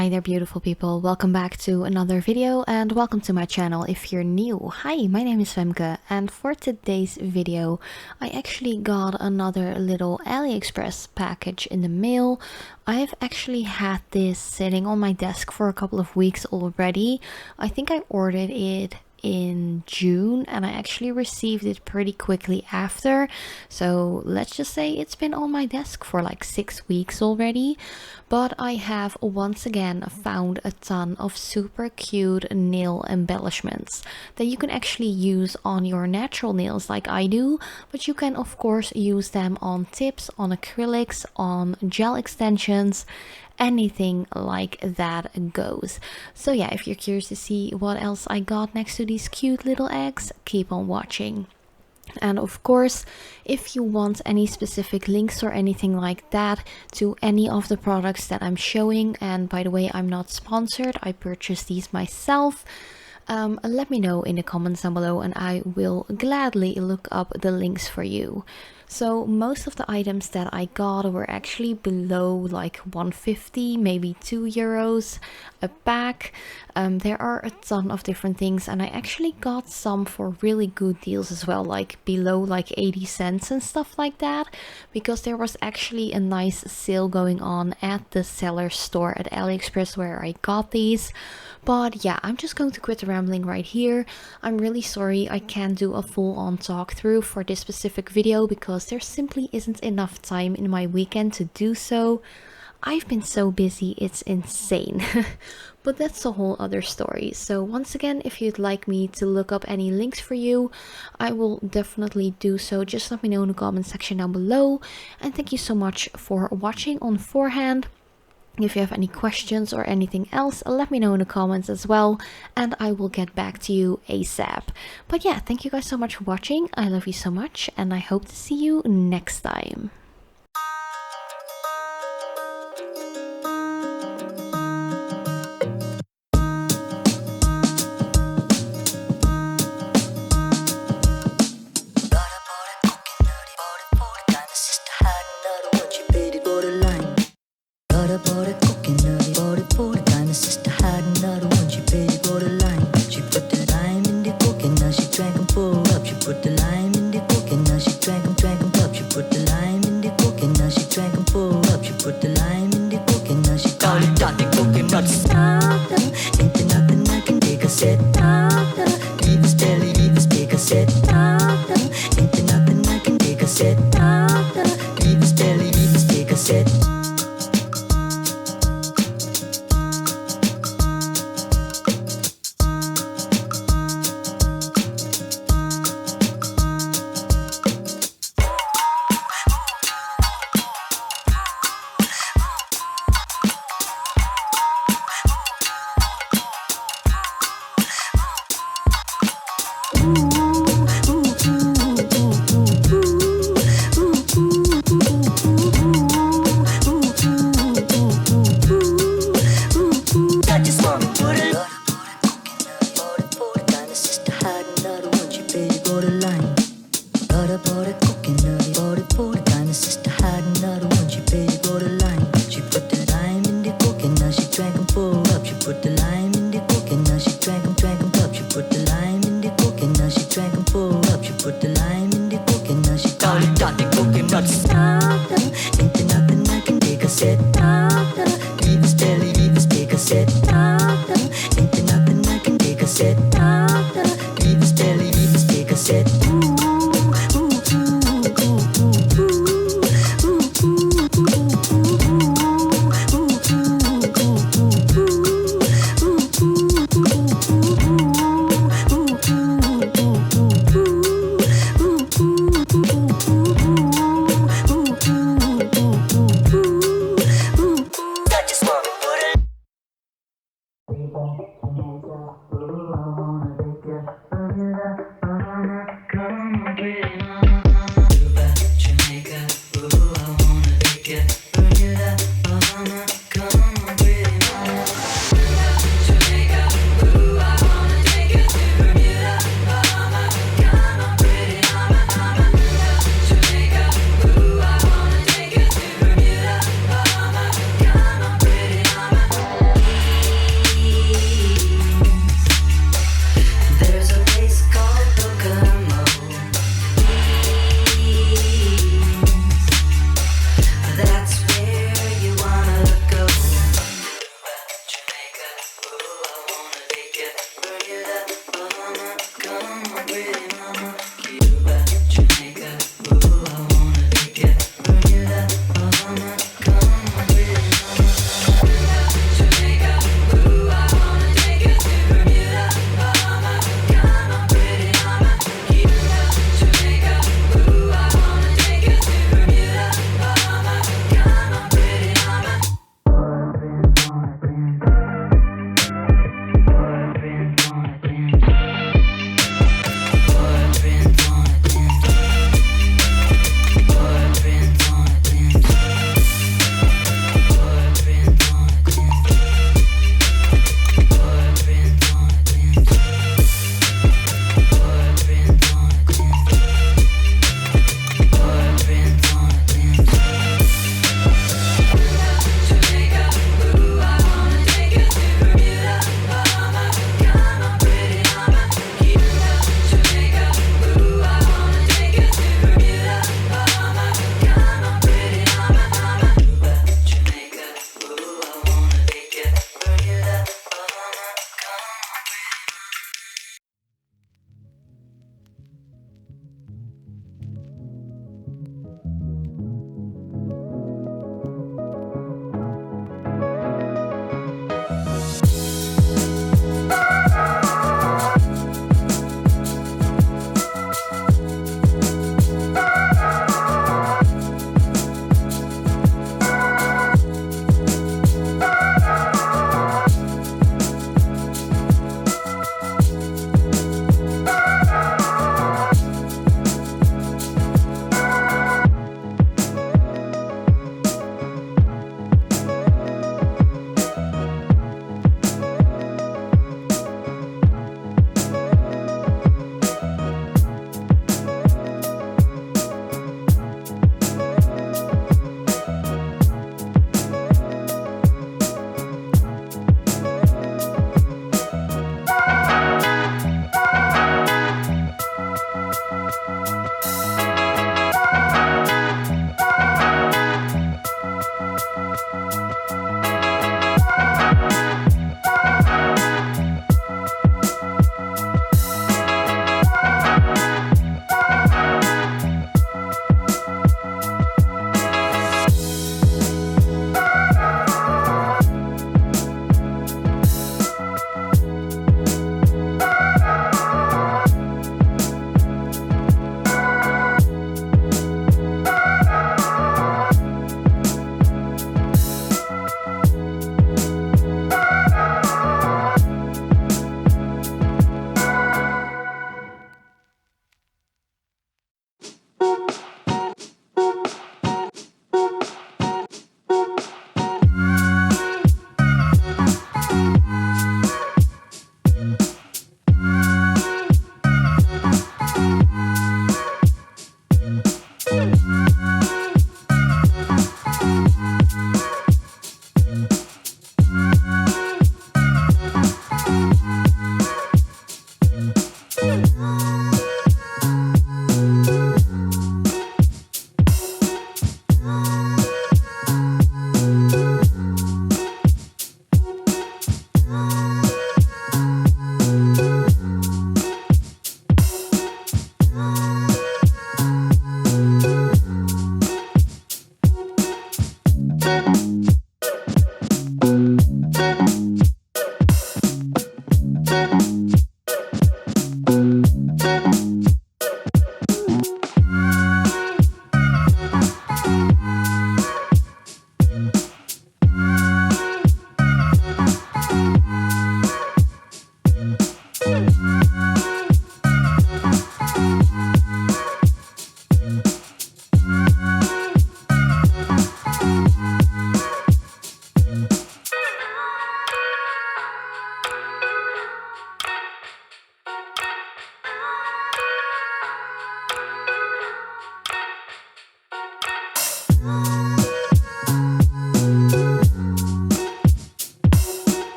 Hi there beautiful people, welcome back to another video and welcome to my channel if you're new. Hi, my name is Femke and for today's video I actually got another little Aliexpress package in the mail. I've actually had this sitting on my desk for a couple of weeks already. I think I ordered it in June and I actually received it pretty quickly after, so let's just say it's been on my desk for like 6 weeks already. But I have once again found a ton of super cute nail embellishments that you can actually use on your natural nails like I do, but you can of course use them on tips, on acrylics, on gel extensions, anything like that goes. So yeah, if you're curious to see what else I got next to these cute little eggs, keep on watching. And of course, if you want any specific links or anything like that to any of the products that I'm showing, and by the way, I'm not sponsored, I purchased these myself, let me know in the comments down below and I will gladly look up the links for you. So most of the items that I got were actually below like 150, maybe €2 a pack. There are a ton of different things and I actually got some for really good deals as well, like below like 80 cents and stuff like that, because there was actually a nice sale going on at the seller store at AliExpress where I got these. But yeah, I'm just going to quit the rambling right here. I'm really sorry I can't do a full-on talk through for this specific video because there simply isn't enough time in my weekend to do so. I've been so busy, it's insane. But that's a whole other story. So once again, if you'd like me to look up any links for you, I will definitely do so. Just let me know in the comment section down below. And thank you so much for watching on forehand. If you have any questions or anything else, let me know in the comments as well, and I will get back to you ASAP. But yeah, thank you guys so much for watching. I love you so much, and I hope to see you next time. Ain't there nothing I can take a set.